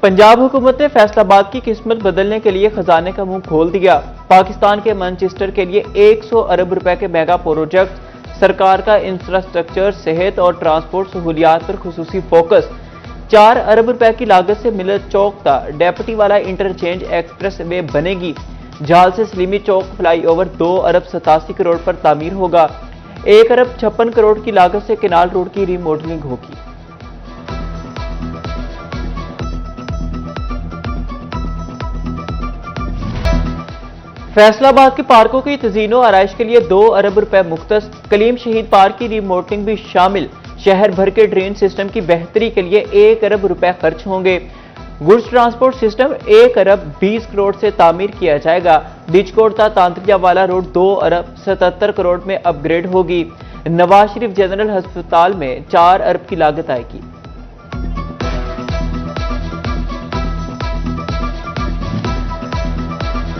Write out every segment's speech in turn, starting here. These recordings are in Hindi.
पंजाब हुकूमत ने फैसलाबाद की किस्मत बदलने के लिए खजाने का मुंह खोल दिया। पाकिस्तान के मैनचेस्टर के लिए 100 अरब रुपए के मेगा प्रोजेक्ट, सरकार का इंफ्रास्ट्रक्चर, सेहत और ट्रांसपोर्ट सहूलियात पर खुसूसी फोकस। 4 अरब रुपए की लागत से मिलत चौक का डेप्टी वाला इंटरचेंज एक्सप्रेस वे बनेगी। झाल से सलीमी चौक फ्लाईओवर 2 अरब 87 करोड़ पर तामीर होगा। 1 अरब 56 करोड़ की लागत से केनाल रोड की रीमॉडलिंग होगी। फैसलाबाद के पार्कों की तज़ीनो आराइश के लिए 2 अरब रुपए मुख्तस। कलीम शहीद पार्क की रिमॉडलिंग भी शामिल। शहर भर के ड्रेन सिस्टम की बेहतरी के लिए 1 अरब रुपए खर्च होंगे। गुड्स ट्रांसपोर्ट सिस्टम 1 अरब 20 करोड़ से तामीर किया जाएगा। डिचकोटा तांत्रिया वाला रोड 2 अरब 77 करोड़ में अपग्रेड होगी। नवाज शरीफ जनरल अस्पताल में 4 अरब की लागत आएगी।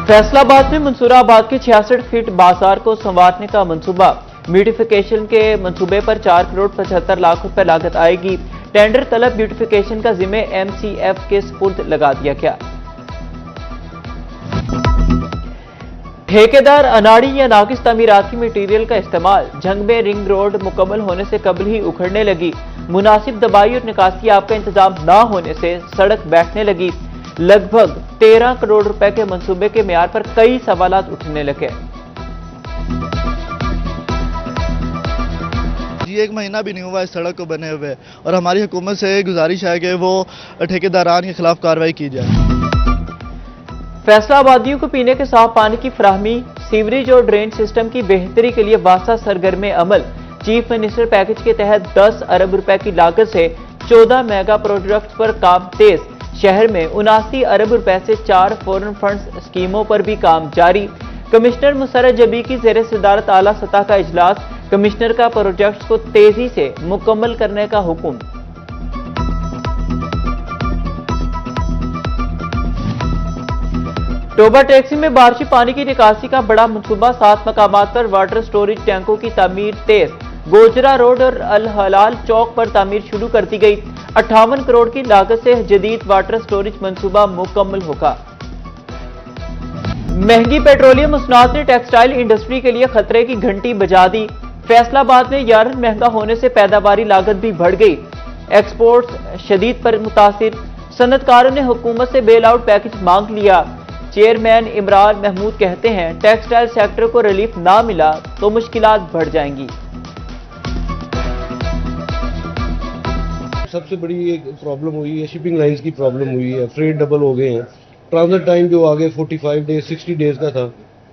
फैसलाबाद में मंसूराबाद के 66 फीट बाजार को संवारने का मंसूबा। ब्यूटिफिकेशन के मंसूबे पर 4 करोड़ 75 लाख रुपए लागत आएगी। टेंडर तलब ब्यूटिफिकेशन का जिम्मे एमसीएफ के सुपुर्द लगा दिया गया। ठेकेदार अनाड़ी या नाकिस तामीरात की मटीरियल का इस्तेमाल। झंग में रिंग रोड मुकम्मल होने से कबल ही उखड़ने लगी। मुनासिब दबाई और निकासी आप का इंतजाम न होने से सड़क बैठने लगी। लगभग 13 करोड़ रुपए के मंसूबे के म्यार पर कई सवालात उठने लगे। एक महीना भी नहीं हुआ इस सड़क को बने हुए और हमारी हुकूमत से गुजारिश है कि वो ठेकेदारान के खिलाफ कार्रवाई की जाए। फैसलाबादियों को पीने के साफ पानी की फराहमी, सीवरेज और ड्रेन सिस्टम की बेहतरी के लिए वास्ता सरगर्म अमल। चीफ मिनिस्टर पैकेज के तहत 10 अरब रुपए की लागत से 14 मेगा प्रोजेक्ट पर काम तेज। शहर में 79 अरब रुपए से 4 फॉरेन फंड्स स्कीमों पर भी काम जारी। कमिश्नर मुसर्रत जबी की ज़ेर सदारत आला सतह का इजलास। कमिश्नर का प्रोजेक्ट्स को तेजी से मुकम्मल करने का हुक्म। टोबा टैक्सी में बारिशी पानी की निकासी का बड़ा मंसूबा। 7 मकामात पर वाटर स्टोरेज टैंकों की तामीर तेज। गोजरा रोड और अल हलाल चौक पर तामीर शुरू कर दी गई। 58 करोड़ की लागत से जदीद वाटर स्टोरेज मंसूबा मुकम्मल होगा। महंगी पेट्रोलियम मसनूआत ने टेक्सटाइल इंडस्ट्री के लिए खतरे की घंटी बजा दी। फैसलाबाद में यारन महंगा होने से पैदावारी लागत भी बढ़ गई। एक्सपोर्ट्स शदीद पर मुतासिर। सनतकारों ने हुकूमत से बेल आउट पैकेज मांग लिया। चेयरमैन इमरान महमूद कहते हैं टेक्सटाइल सेक्टर को रिलीफ ना मिला तो मुश्किलात बढ़ जाएंगी। सबसे बड़ी एक प्रॉब्लम हुई है, शिपिंग लाइंस की प्रॉब्लम हुई है। फ्रेट डबल हो गए हैं। ट्रांजिट टाइम जो आगे 45 डेज 60 डेज का था,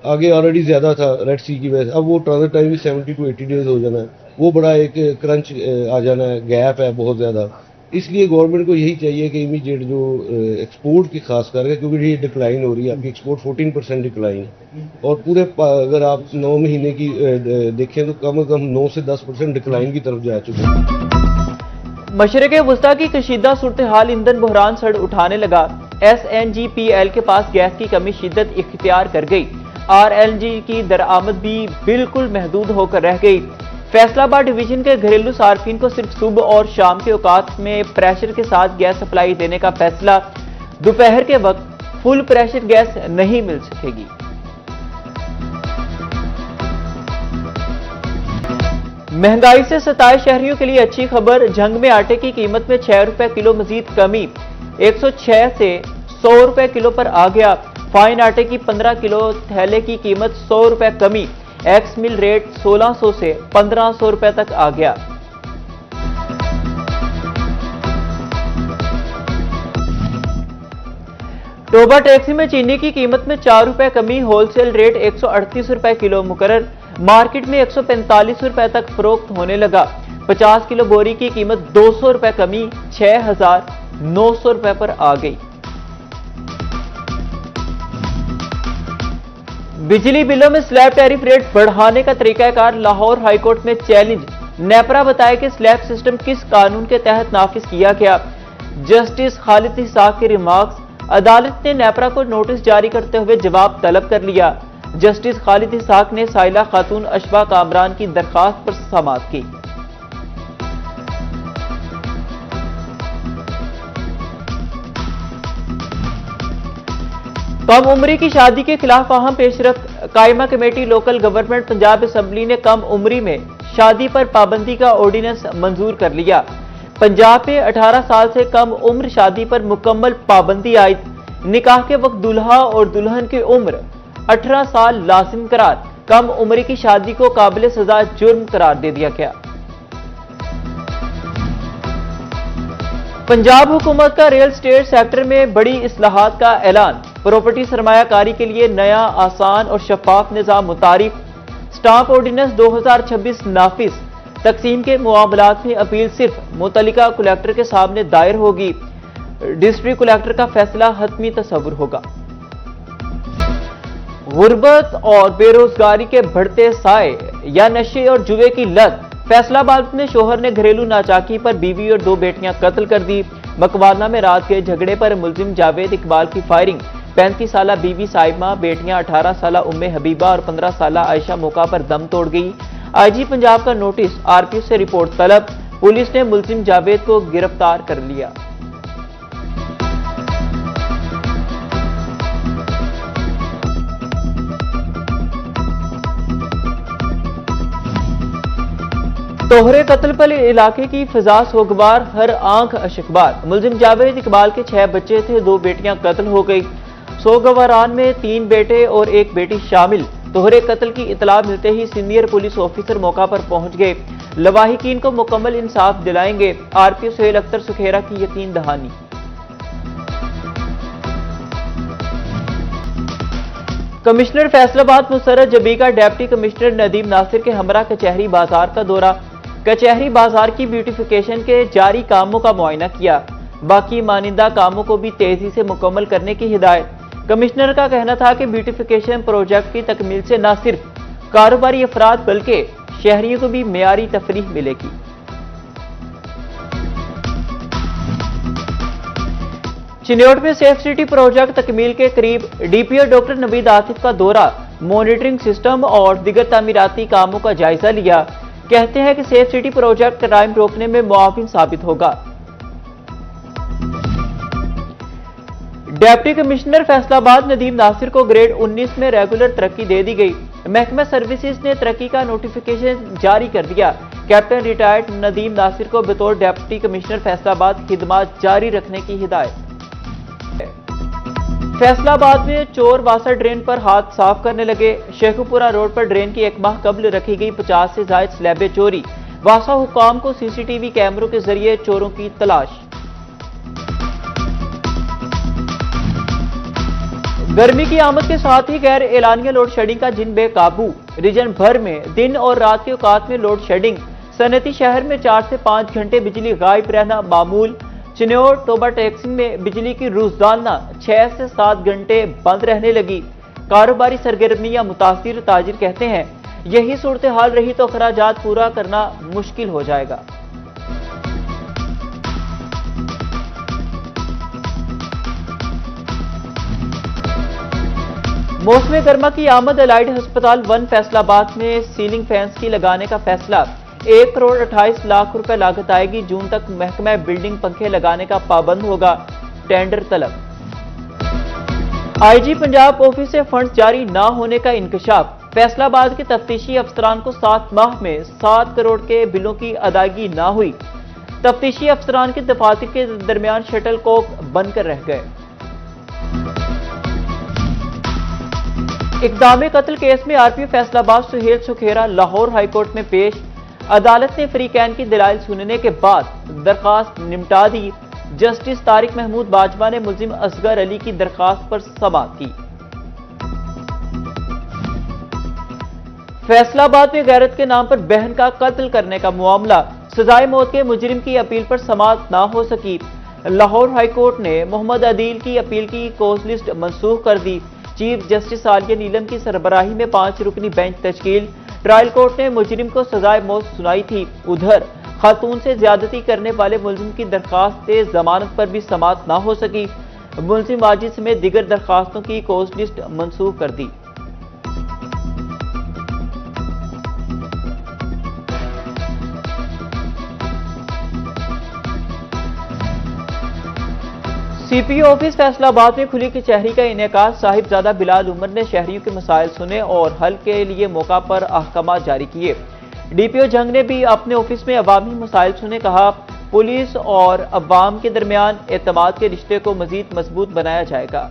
आगे ऑलरेडी ज़्यादा था रेड सी की वजह से। अब वो ट्रांजिट टाइम भी 70 to 80 डेज हो जाना है। वो बड़ा एक क्रंच आ जाना है, गैप है बहुत ज़्यादा। इसलिए गवर्नमेंट को यही चाहिए कि इमीडिएट जो एक्सपोर्ट की खास करके, क्योंकि ये डिक्लाइन हो रही है, आपकी एक्सपोर्ट 14% डिक्लाइन, और पूरे अगर आप 9 महीने की देखें तो कम से कम 9 से 10% डिक्लाइन की तरफ जा चुके हैं। मशरक़े वस्ता की कशीदा सूरत हाल ईंधन बहरान सड़ उठाने लगा। SNGPL के पास गैस की कमी शिद्दत इख्तियार कर गई। RLG की दरामद भी बिल्कुल महदूद होकर रह गई। फैसलाबाद डिवीजन के घरेलू सार्फिन को सिर्फ सुबह और शाम के औकात में प्रेशर के साथ गैस सप्लाई देने का फैसला। दोपहर के वक्त फुल प्रेशर गैस नहीं मिल सकेगी। महंगाई से सताए शहरियों के लिए अच्छी खबर। झंग में आटे की कीमत में 6 रुपए किलो मजीद कमी, 106 से 100 रुपए किलो पर आ गया। फाइन आटे की 15 किलो थैले की कीमत 100 रुपए कमी, एक्स मिल रेट 1600 से 1500 रुपए तक आ गया। टोबा टैक्सी में चीनी की कीमत में 4 रुपए कमी, होलसेल रेट 138 रुपए किलो मुकर्रर। मार्केट में 145 रुपए तक फरोख्त होने लगा। 50 किलो बोरी की कीमत 200 रुपए कमी, 6900 रुपए पर आ गई। बिजली बिलों में स्लैब टैरिफ रेट बढ़ाने का तरीकाकार लाहौर हाईकोर्ट में चैलेंज। नेपरा बताया कि स्लैब सिस्टम किस कानून के तहत नाफिज किया गया। जस्टिस खालिद इसाक के रिमार्क्स। अदालत ने नेपरा को नोटिस जारी करते हुए जवाब तलब कर लिया। जस्टिस खालिद इसाक ने साइला खातून अशबा कामरान की दरखास्त पर समाअत की। कम उम्री की शादी के खिलाफ अहम पेशरफ कायमा committee local government Punjab assembly ने कम उम्री में शादी पर पाबंदी का ऑर्डिनेंस मंजूर कर लिया। पंजाब में 18 साल से कम उम्र शादी पर मुकम्मल पाबंदी आयद। निकाह के वक्त दूल्हा और दुल्हन की उम्र 18 साल लाजिम करार। कम उम्र की शादी को काबिल सजा जुर्म करार दे दिया गया। पंजाब हुकूमत का रियल एस्टेट सेक्टर में बड़ी इस्लाहात का ऐलान। प्रॉपर्टी सरमायाकारी के लिए नया आसान और शफाफ निज़ाम मुतारिफ। स्टाम्प ऑर्डिनेंस 2026 नाफिज। तकसीम के मामलात में अपील सिर्फ मुतल्लिका कलेक्टर के सामने दायर होगी। डिस्ट्रिक्ट कलेक्टर का फैसला हतमी तस्वुर होगा। गुर्बत और बेरोजगारी के बढ़ते साए या नशे और जुए की लत। फैसलाबाद में शोहर ने घरेलू नाचाकी पर बीवी और 2 बेटियां कत्ल कर दी। मकवाना में रात के झगड़े पर मुलजिम जावेद इकबाल की फायरिंग। 35 साला बीवी साइमा, बेटियां 18 साला उम्मे हबीबा और 15 साला आयशा मौका पर दम तोड़ गई। आईजी पंजाब का नोटिस, आरपीओ से रिपोर्ट तलब। पुलिस ने मुलजिम जावेद को गिरफ्तार कर लिया। तोहरे कत्ल पर इलाके की फिजा सोगवार, हर आंख अशकबार। मुलजिम जावेद इकबाल के 6 बच्चे थे, 2 बेटियां कत्ल हो गई। सोगवारान में 3 बेटे और 1 बेटी शामिल। तोहरे कत्ल की इतला मिलते ही सीनियर पुलिस ऑफिसर मौका पर पहुंच गए। लवाहिकीन को मुकम्मल इंसाफ दिलाएंगे। आरपीओ सुहेल अख्तर सुखेरा की यकीन दहानी। कमिश्नर फैसलाबाद मुसर्रत जबी का डिप्टी कमिश्नर नदीम नासिर के हमरा कचहरी बाजार का दौरा। कचहरी बाजार की ब्यूटिफिकेशन के जारी कामों का मुआयना किया। बाकी मानिंदा कामों को भी तेजी से मुकम्मल करने की हिदायत। कमिश्नर का कहना था कि ब्यूटिफिकेशन प्रोजेक्ट की तकमील से न सिर्फ कारोबारी अफराद बल्कि शहरियों को भी मेयारी तफरीह मिलेगी। चिन्योट में सेफ सिटी प्रोजेक्ट तकमील के करीब। डीपीओ डॉक्टर नवीद आतिफ का दौरा, मॉनिटरिंग सिस्टम और दिगर तामीराती कामों का जायजा लिया। कहते हैं कि सेफ सिटी प्रोजेक्ट क्राइम रोकने में मुआविन साबित होगा। डिप्टी कमिश्नर फैसलाबाद नदीम नासिर को ग्रेड 19 में रेगुलर तरक्की दे दी गई। महकमा सर्विसेज ने तरक्की का नोटिफिकेशन जारी कर दिया। कैप्टन रिटायर्ड नदीम नासिर को बतौर डिप्टी कमिश्नर फैसलाबाद खिदमत जारी रखने की हिदायत। फैसलाबाद में चोर वासा ड्रेन पर हाथ साफ करने लगे। शेखुपुरा रोड पर ड्रेन की 1 माह कबल रखी गई 50 से ज्यादा स्लैबें चोरी। वासा हुकाम को सीसीटीवी कैमरों के जरिए चोरों की तलाश। गर्मी की आमद के साथ ही गैर एलानिया लोड शेडिंग का जिन बेकाबू। रीजन भर में दिन और रात के औकात में लोड शेडिंग। सनती शहर में 4 से 5 घंटे बिजली गायब रहना मामूल। चिन्योट टोबा टैक्सिंग में बिजली की रोजाना 6 से 7 घंटे बंद रहने लगी। कारोबारी सरगर्मियां मुतासिर। ताजिर कहते हैं यही सूरत हाल रही तो अखराजात पूरा करना मुश्किल हो जाएगा। मौसम गर्मा की आमद। अलाइड अस्पताल 1 फैसलाबाद में सीलिंग फैंस की लगाने का फैसला। 1 करोड़ 28 लाख रुपए लागत आएगी। जून तक महकमा बिल्डिंग पंखे लगाने का पाबंद होगा। टेंडर तलब। आईजी पंजाब ऑफिस से फंड जारी न होने का इंकशाफ। फैसलाबाद के तफ्तीशी अफसरान को 7 माह में 7 करोड़ के बिलों की अदायगी न हुई। तफ्तीशी अफसरान के दफातर के दरमियान शटल कॉक बनकर रह गए। इकदाम कत्ल केस में आरपीओ फैसलाबाद सुहेल सुखेरा लाहौर हाईकोर्ट में पेश। अदालत ने फ्रीकैन की दलाइल सुनने के बाद दरखास्त निपटा दी। जस्टिस तारिक महमूद बाजवा ने मुलजिम असगर अली की दरखास्त पर समाअत की। फैसलाबाद में गैरत के नाम पर बहन का कत्ल करने का मामला। सजाए मौत के मुजरिम की अपील पर समाअत ना हो सकी। लाहौर हाईकोर्ट ने मोहम्मद अदील की अपील की कोर्स लिस्ट मनसूख कर दी। चीफ जस्टिस आलिया नीलम की सरबराही में 5 रुकनी बेंच तश्कील। ट्रायल कोर्ट ने मुजरिम को सजाए मौत सुनाई थी। उधर खातून से ज्यादती करने वाले मुलजिम की दरखास्त जमानत पर भी समाअत ना हो सकी। मुलजिम वाजिद समेत दिगर दरखास्तों की कोर्स लिस्ट मनसूख कर दी। सीपीओ ऑफिस फैसलाबाद में खुली कचहरी का इनेकाद। साहिबजादा बिलाल उमर ने शहरियों के मसाइल सुने और हल के लिए मौका पर अहकामात जारी किए। डीपीओ जंग ने भी अपने ऑफिस में अवामी मसाइल सुने। कहा, पुलिस और अवाम के दरमियान एतमाद के रिश्ते को मजीद मजबूत बनाया जाएगा।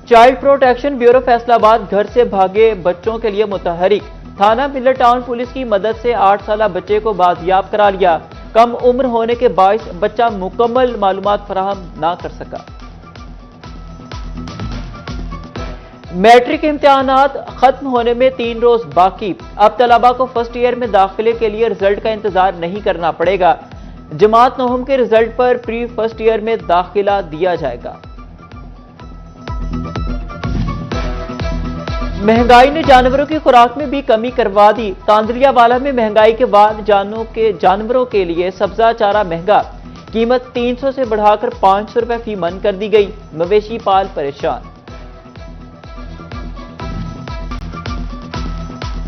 चाइल्ड प्रोटेक्शन ब्यूरो फैसलाबाद घर से भागे बच्चों के लिए मुतहरिक। थाना मिलर टाउन पुलिस की मदद से 8 साल बच्चे को बाजियाब करा लिया। कम उम्र होने के बायस बच्चा मुकम्मल मालूमात फराहम ना कर सका। मैट्रिक इम्तिहानात खत्म होने में 3 रोज बाकी। अब तलबा को फर्स्ट ईयर में दाखिले के लिए रिजल्ट का इंतजार नहीं करना पड़ेगा। जमात नवम के रिजल्ट पर प्री फर्स्ट ईयर में दाखिला दिया जाएगा। महंगाई ने जानवरों की खुराक में भी कमी करवा दी। तांदलियावाला में महंगाई के बाद जानवरों के लिए सब्जा चारा महंगा। कीमत 300 से बढ़ाकर 500 रुपए फी मन कर दी गई। मवेशी पाल परेशान।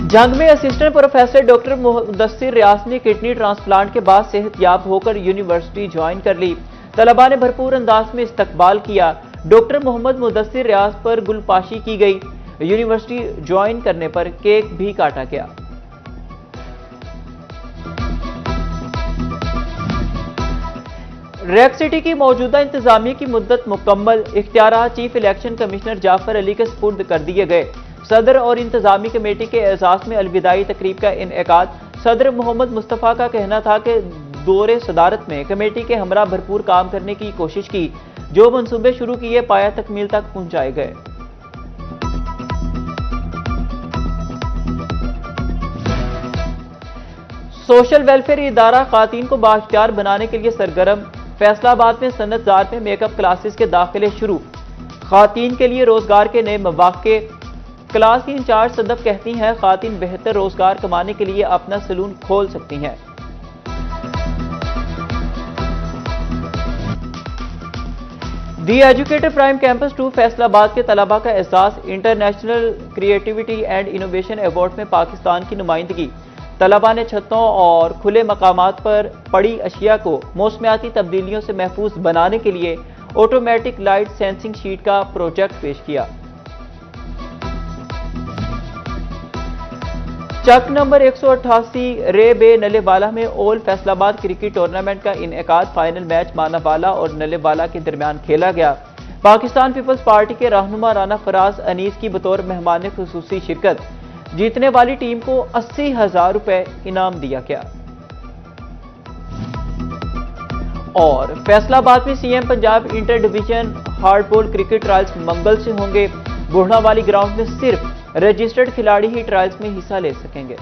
जंग में असिस्टेंट प्रोफेसर डॉक्टर मुदस्सिर रियाज ने किडनी ट्रांसप्लांट के बाद सेहतयाब होकर यूनिवर्सिटी ज्वाइन कर ली। तलबा ने भरपूर अंदाज में इस्तकबाल किया। डॉक्टर मोहम्मद मुदस्सिर रियाज पर गुलपाशी की गई। यूनिवर्सिटी ज्वाइन करने पर केक भी काटा गया। रेक सिटी की मौजूदा इंतजामिया की मुद्दत मुकम्मल। इख्तियारात chief election commissioner Jafar Ali के सुपुर्द कर दिए गए। सदर और इंतजामी कमेटी के एजाज में अलविदाई तकरीब का इनेकाद। सदर मोहम्मद मुस्तफ़ा का कहना था कि दौरे सदारत में कमेटी के हमरा भरपूर काम करने की कोशिश की। जो मंसूबे शुरू किए पाया तकमील तक पहुंचाए गए। सोशल वेलफेयर इदारा खातून को बाइख्तियार बनाने के लिए सरगर्म। फैसलाबाद में सनतजार में मेकअप क्लासेस के दाखिले शुरू। खातून के लिए रोजगार के नए मौके। क्लास की इंचार्ज सदफ कहती हैं, खातून बेहतर रोजगार कमाने के लिए अपना सैलून खोल सकती हैं। दी एजुकेटर प्राइम कैंपस 2 फैसलाबाद के तलबा का एहसास। International creativity and innovation award में पाकिस्तान की नुमाइंदगी। तलबा ने छतों और खुले मकामात पर पड़ी अशिया को मौसमियाती तब्दीलियों से महफूज बनाने के लिए ऑटोमेटिक लाइट सेंसिंग शीट का प्रोजेक्ट पेश किया। चक नंबर 188 रे बे नलेवाला में ओल फैसलाबाद क्रिकेट टूर्नामेंट का इनेकाद। फाइनल मैच मानावाला और नलेवाला के दरमियान खेला गया। पाकिस्तान पीपल्स पार्टी के रहनुमा राना फराज अनीस की बतौर मेहमान खुसूसी शिरकत। जीतने वाली टीम को 80,000 रुपए इनाम दिया गया। और फैसलाबाद में CM Punjab inter division hardball cricket trials मंगल से होंगे। बुढ़ावाली ग्राउंड में सिर्फ रजिस्टर्ड खिलाड़ी ही ट्रायल्स में हिस्सा ले सकेंगे।